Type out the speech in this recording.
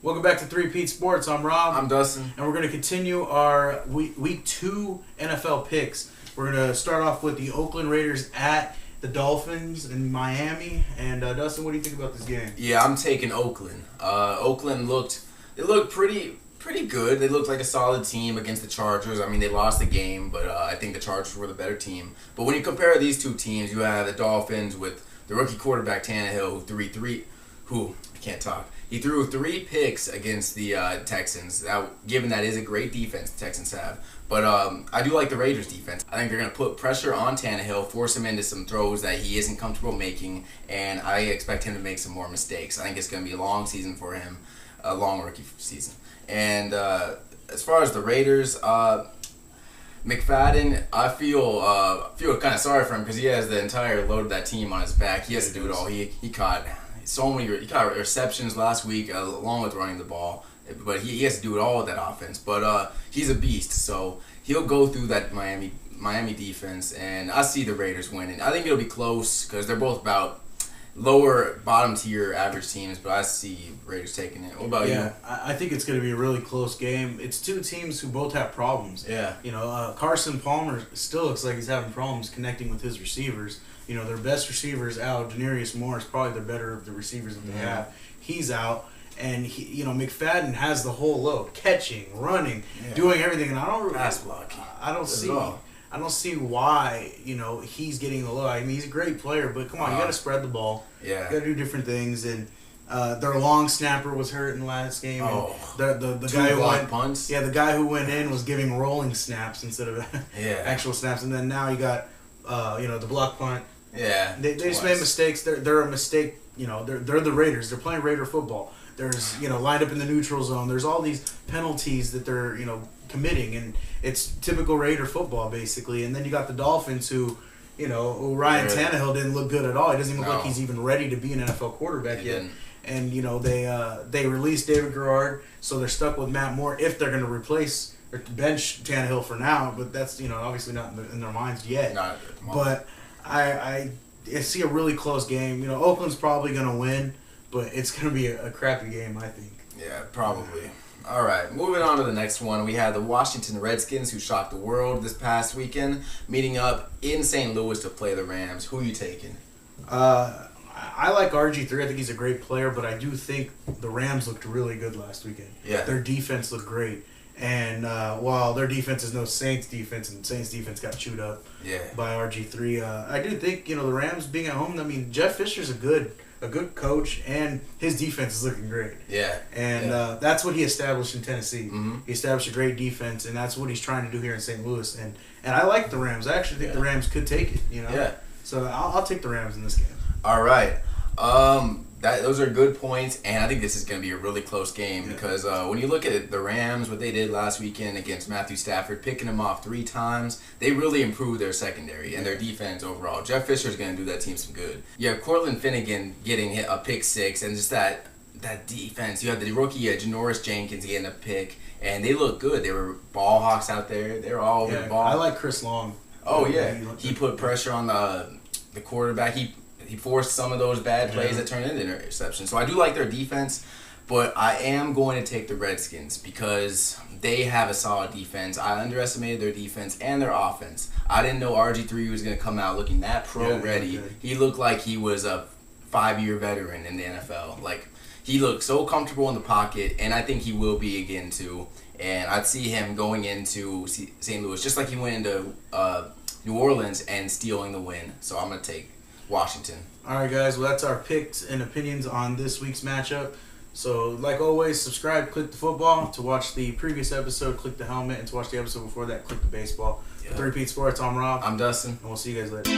Welcome back to Three Pete Sports. I'm Rob. I'm Dustin. And we're going to continue our week 2 NFL picks. We're going to start off with the Oakland Raiders at the Dolphins in Miami. And Dustin, what do you think about this game? Yeah, I'm taking Oakland. Oakland looked pretty good. They looked like a solid team against the Chargers. I mean, they lost the game, but I think the Chargers were the better team. But when you compare these two teams, you have the Dolphins with the rookie quarterback Tannehill, He threw 3 picks against the Texans. Now, given that is a great defense the Texans have. But I do like the Raiders' defense. I think they're going to put pressure on Tannehill, force him into some throws that he isn't comfortable making, and I expect him to make some more mistakes. I think it's going to be a long season for him, a long rookie season. And as far as the Raiders, McFadden, I feel kind of sorry for him because he has the entire load of that team on his back. He has to do it all. He caught receptions last week along with running the ball, but he has to do it all with that offense. But he's a beast, so he'll go through that Miami defense, and I see the Raiders winning. I think it'll be close because they're both about lower bottom tier average teams, but I see Raiders taking it. What about you? Yeah, I think it's going to be a really close game. It's two teams who both have problems. Yeah. Carson Palmer still looks like he's having problems connecting with his receivers. Their best receivers out. Denarius Moore is probably the better of the receivers that they have. He's out. And McFadden has the whole load, catching, running, doing everything, and pass blocking. I don't see why he's getting the load. I mean, he's a great player, but come on, you got to spread the ball. Yeah, you got to do different things. And their long snapper was hurt in the last game. Oh, the guy who went punts. Yeah, the guy who went in was giving rolling snaps instead of actual snaps. And then now you got the block punt. Yeah, they just made mistakes. They're a mistake. They're the Raiders. They're playing Raider football. There's lined up in the neutral zone. There's all these penalties that they're committing, and it's typical Raider football basically. And then you got the Dolphins who Ryan Tannehill didn't look good at all. He doesn't even look like he's even ready to be an NFL quarterback yet. And they released David Garrard, so they're stuck with Matt Moore if they're going to replace or bench Tannehill for now. But that's obviously not in their minds yet. Not at the moment. But I see a really close game. Oakland's probably going to win, but it's going to be a crappy game, I think. Yeah, probably. All right, moving on to the next one. We have the Washington Redskins, who shocked the world this past weekend, meeting up in St. Louis to play the Rams. Who are you taking? I like RG3. I think he's a great player, but I do think the Rams looked really good last weekend. Yeah. Their defense looked great. And while their defense is no Saints defense, and Saints defense got chewed up by RG3, I do think the Rams being at home. I mean, Jeff Fisher's a good coach, and his defense is looking great. Yeah, and that's what he established in Tennessee. Mm-hmm. He established a great defense, and that's what he's trying to do here in St. Louis. And I like the Rams. I actually think the Rams could take it. Yeah. So I'll take the Rams in this game. All right. Those are good points, and I think this is going to be a really close game because when you look at the Rams, what they did last weekend against Matthew Stafford, picking him off 3 times, they really improved their secondary and their defense overall. Jeff Fisher's going to do that team some good. You have Cortland Finnegan getting a pick 6, and just that defense. You have the rookie Janoris Jenkins getting a pick, and they look good. They were ball hawks out there. They were all over the ball. I like Chris Long. Oh, yeah. He put pressure on the quarterback. He forced some of those bad plays that turned into interceptions. So I do like their defense, but I am going to take the Redskins because they have a solid defense. I underestimated their defense and their offense. I didn't know RG3 was going to come out looking that pro-ready. He looked like he was a 5-year veteran in the NFL. Like, he looked so comfortable in the pocket, and I think he will be again, too. And I'd see him going into St. Louis just like he went into New Orleans and stealing the win. So I'm going to take Washington. All right, guys. Well, that's our picks and opinions on this week's matchup. So, like always, subscribe, click the football. To watch the previous episode, click the helmet. And to watch the episode before that, click the baseball. For 3 Pete Sports, I'm Rob. I'm Dustin. And we'll see you guys later.